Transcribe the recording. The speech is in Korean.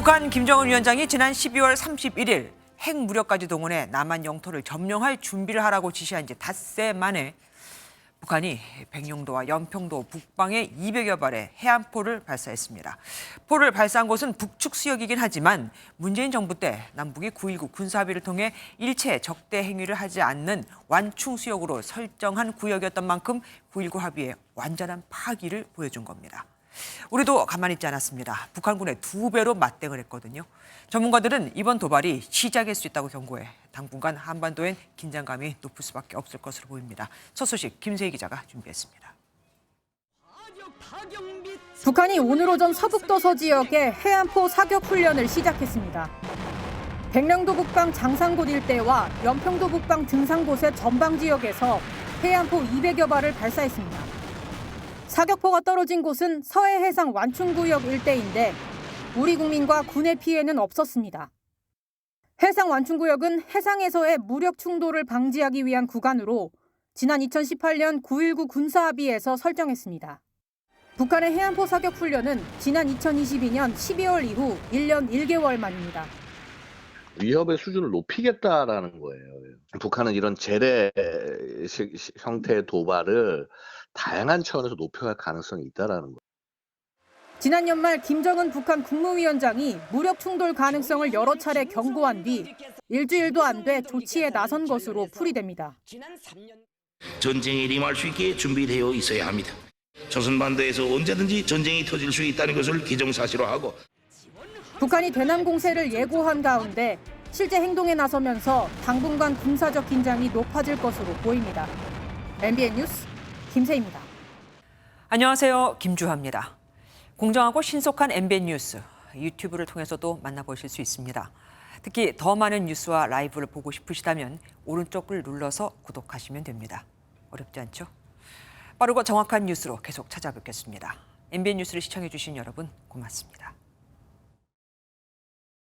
북한 김정은 위원장이 지난 12월 31일 핵무력까지 동원해 남한 영토를 점령할 준비를 하라고 지시한 지 닷새 만에 북한이 백령도와 연평도 북방에 200여 발의 해안포를 발사했습니다. 포를 발사한 곳은 북측 수역이긴 하지만 문재인 정부 때 남북이 9.19 군사합의를 통해 일체 적대 행위를 하지 않는 완충 수역으로 설정한 구역이었던 만큼 9.19 합의의 완전한 파기를 보여준 겁니다. 우리도 가만히 있지 않았습니다. 북한군의 2배로 맞대응을 했거든요. 전문가들은 이번 도발이 시작일 수 있다고 경고해 당분간 한반도엔 긴장감이 높을 수밖에 없을 것으로 보입니다. 첫 소식 김세희 기자가 준비했습니다. 북한이 오늘 오전 서북도서 지역에 해안포 사격 훈련을 시작했습니다. 백령도 북방 장산곶 일대와 연평도 북방 등산곶의 전방 지역에서 해안포 200여 발을 발사했습니다. 사격포가 떨어진 곳은 서해 해상 완충구역 일대인데 우리 국민과 군의 피해는 없었습니다. 해상 완충구역은 해상에서의 무력 충돌을 방지하기 위한 구간으로 지난 2018년 9.19 군사합의에서 설정했습니다. 북한의 해안포 사격 훈련은 지난 2022년 12월 이후 1년 1개월 만입니다. 위협의 수준을 높이겠다라는 거예요. 북한은 이런 재래 형태의 도발을 다양한 차원에서 높여갈 가능성이 있다라는 거예요. 지난 연말 김정은 북한 국무위원장이 무력 충돌 가능성을 여러 차례 경고한 뒤 일주일도 안 돼 조치에 나선 것으로 풀이됩니다. 전쟁에 임할 수 있게 준비되어 있어야 합니다. 조선반도에서 언제든지 전쟁이 터질 수 있다는 것을 기정사실화하고 북한이 대남 공세를 예고한 가운데 실제 행동에 나서면서 당분간 군사적 긴장이 높아질 것으로 보입니다. MBN 뉴스 김세희입니다. 안녕하세요. 김주하입니다. 공정하고 신속한 MBN 뉴스, 유튜브를 통해서도 만나보실 수 있습니다. 특히 더 많은 뉴스와 라이브를 보고 싶으시다면 오른쪽을 눌러서 구독하시면 됩니다. 어렵지 않죠? 빠르고 정확한 뉴스로 계속 찾아뵙겠습니다. MBN 뉴스를 시청해 주신 여러분 고맙습니다.